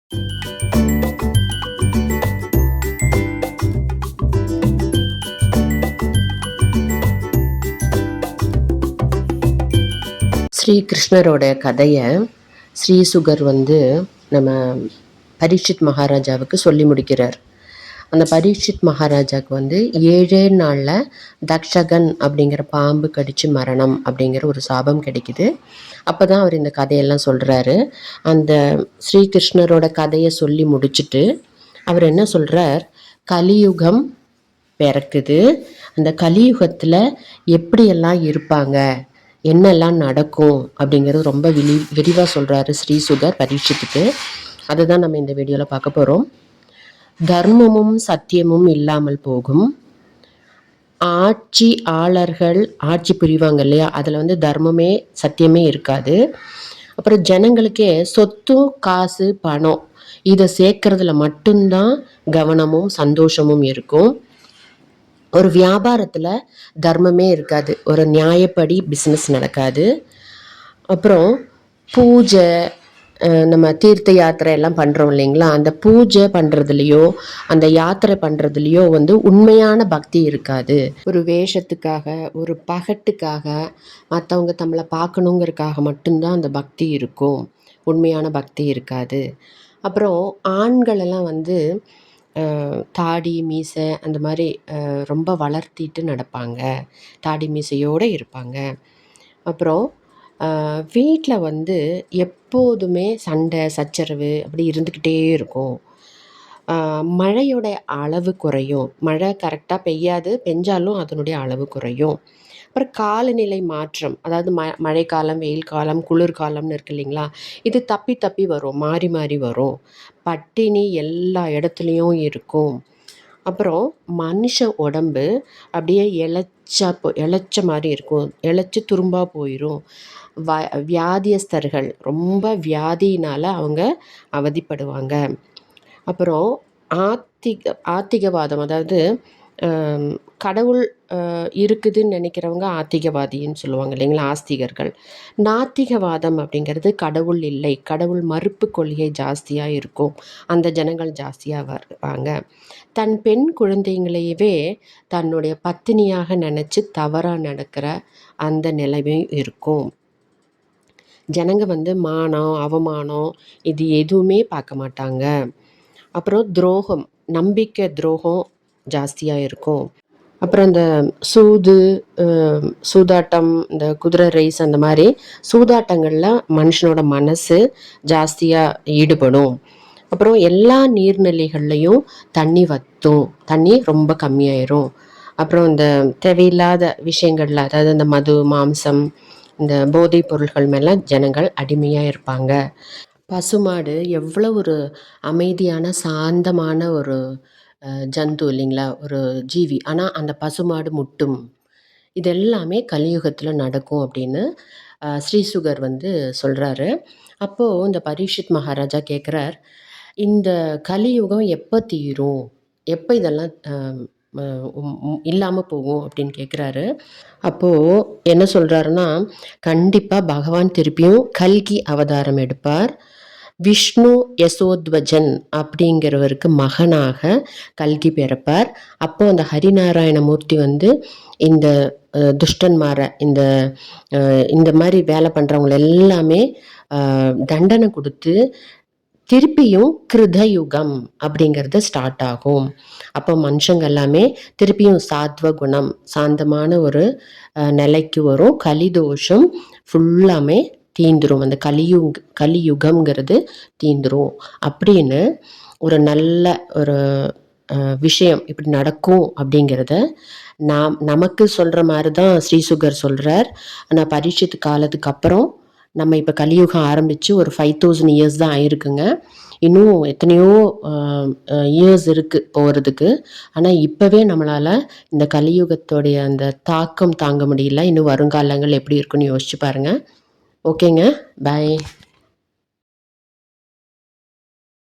ஸ்ரீ கிருஷ்ணரோட கதையை ஸ்ரீசுகர் நம்ம பரீட்சித் மகாராஜாவுக்கு சொல்லி முடிக்கிறார். அந்த பரீட்சித் மகாராஜாவுக்கு 7 நாளில் தக்ஷகன் அப்படிங்கிற பாம்பு கடிச்சு மரணம் அப்படிங்கிற ஒரு சாபம் கிடைக்குது. அப்போ தான் அவர் இந்த கதையெல்லாம் சொல்கிறாரு. அந்த ஸ்ரீகிருஷ்ணரோட கதையை சொல்லி முடிச்சுட்டு அவர் என்ன சொல்கிறார், கலியுகம் பிறக்குது, அந்த கலியுகத்தில் எப்படியெல்லாம் இருப்பாங்க, என்னெல்லாம் நடக்கும் அப்படிங்கிறது ரொம்ப விரிவாக சொல்கிறாரு ஸ்ரீசுகர் பரீட்சித்துக்கு. அதை தான் நம்ம இந்த வீடியோவில் பார்க்க போகிறோம். தர்மமும் சத்தியமும் இல்லாமல் போகும். ஆட்சியாளர்கள் ஆட்சி புரிவாங்க இல்லையா, அதில் தர்மமே சத்தியமே இருக்காது. அப்புறம் ஜனங்களுக்கே சொத்து காசு பணம் இதை சேர்க்கறதுல மட்டும்தான் கவனமும் சந்தோஷமும் இருக்கும். ஒரு வியாபாரத்தில் தர்மமே இருக்காது, ஒரு நியாயப்படி பிஸ்னஸ் நடக்காது. அப்புறம் பூஜை, நம்ம தீர்த்த யாத்திரை எல்லாம் பண்ணுறோம் இல்லைங்களா, அந்த பூஜை பண்ணுறதுலையோ அந்த யாத்திரை பண்ணுறதுலையோ உண்மையான பக்தி இருக்காது. ஒரு வேஷத்துக்காக, ஒரு பகட்டுக்காக, மற்றவங்க நம்மளை பார்க்கணுங்கிறதுக்காக மட்டும்தான் அந்த பக்தி இருக்கும், உண்மையான பக்தி இருக்காது. அப்புறம் ஆண்களெல்லாம் தாடி மீசை அந்த மாதிரி ரொம்ப வளர்த்திட்டு நடப்பாங்க, தாடி மீசையோடு இருப்பாங்க. அப்புறம் வீட்டில் எப்போதுமே சண்டை சச்சரவு அப்படி இருந்துக்கிட்டே இருக்கும். மழையோட அளவு குறையும், மழை கரெக்டாக பெய்யாது, பெஞ்சாலும் அதனுடைய அளவு குறையும். அப்புறம் காலநிலை மாற்றம், அதாவது மழைக்காலம், வெயில் காலம், குளிர்காலம்னு இருக்கு இல்லைங்களா, இது தப்பி தப்பி வரும், மாறி மாறி வரும். பட்டினி எல்லா இடத்துலையும் இருக்கும். அப்புறம் மனுஷ உடம்பு அப்படியே இளைச்ச மாதிரி இருக்கும், இளைச்சி துரும்பாக போயிடும். வியாதியஸ்தர்கள் ரொம்ப வியாதியினால் அவங்க அவதிப்படுவாங்க. அப்புறம் ஆத்திகவாதம், அதாவது கடவுள் இருக்குதுன்னு நினைக்கிறவங்க ஆத்திகவாதின்னு சொல்லுவாங்க இல்லைங்களா, ஆஸ்திகர்கள். நாத்திகவாதம் அப்படிங்கிறது கடவுள் இல்லை, கடவுள் மறுப்பு கொள்கை ஜாஸ்தியாக இருக்கும், அந்த ஜனங்கள் ஜாஸ்தியாக இருப்பாங்க. தன் பெண் குழந்தைங்களையவே தன்னுடைய பத்தினியாக நினச்சி தவறாக நடக்கிற அந்த நிலைமையும் இருக்கும். ஜனங்க மானம் அவமானம் இது எதுவுமே பார்க்க மாட்டாங்க. அப்புறம் துரோகம், நம்பிக்கை துரோகம் ஜாஸ்தியாக இருக்கும். அப்புறம் இந்த சூதாட்டம், இந்த குதிரை ரேஸ், அந்த மாதிரி சூதாட்டங்களில் மனுஷனோட மனசு ஜாஸ்தியாக ஈடுபடும். அப்புறம் எல்லா நீர்நிலைகள்லையும் தண்ணி வற்றும், தண்ணி ரொம்ப கம்மியாயிரும். அப்புறம் இந்த தேவையில்லாத விஷயங்களில், அதாவது இந்த மது மாம்சம் இந்த போதைப் பொருள்கள் மேலே ஜனங்கள் அடிமையாக இருப்பாங்க. பசுமாடு எவ்வளோ ஒரு அமைதியான சாந்தமான ஒரு ஜந்து இல்லைங்களா, ஒரு ஜீவி. ஆனால் அந்த பசுமாடு முட்டும். இது எல்லாமே கலியுகத்தில் நடக்கும் அப்படின்னு ஸ்ரீசுகர் சொல்கிறாரு. அப்போது இந்த பரீட்சித் மகாராஜா கேட்குறார், இந்த கலியுகம் எப்போ தீரும், எப்போ இதெல்லாம் இல்லாமல் போகும் அப்படின்னு கேட்குறாரு. அப்போது என்ன சொல்கிறாருன்னா, கண்டிப்பாக பகவான் திருப்பியும் கல்கி அவதாரம் எடுப்பார். விஷ்ணு யசோத்வஜன் அப்படிங்கிறவருக்கு மகனாக கல்கி பிறப்பார். அப்போது அந்த ஹரிநாராயண மூர்த்தி இந்த துஷ்டன்மாரை, இந்த மாதிரி வேலை பண்ணுறவங்க எல்லாமே தண்டனை கொடுத்து திருப்பியும் கிருதயுகம் அப்படிங்கிறது ஸ்டார்ட் ஆகும். அப்போ மனுஷங்க எல்லாமே திருப்பியும் சாத்வ குணம், சாந்தமான ஒரு நிலைக்கு வரும். கலிதோஷம் ஃபுல்லாமே தீந்துரும், அந்த கலியுகம்ங்கிறது தீந்துரும் அப்படின்னு ஒரு நல்ல ஒரு விஷயம் இப்படி நடக்கும் அப்படிங்கிறத நமக்கு சொல்கிற மாதிரி தான் ஸ்ரீசுகர் சொல்கிறார். ஆனால் பரீட்சித் காலத்துக்கு அப்புறம் நம்ம இப்போ கலியுகம் ஆரம்பித்து ஒரு 5000 இயர்ஸ் தான் ஆயிருக்குங்க. இன்னும் எத்தனையோ இயர்ஸ் இருக்குது போகிறதுக்கு. ஆனால் இப்போவே நம்மளால் இந்த கலியுகத்தோடைய அந்த தாக்கம் தாங்க முடியல. இன்னும் வருங்காலங்கள் எப்படி இருக்குன்னு யோசிச்சு பாருங்கள். ஓகேங்க, பாய்.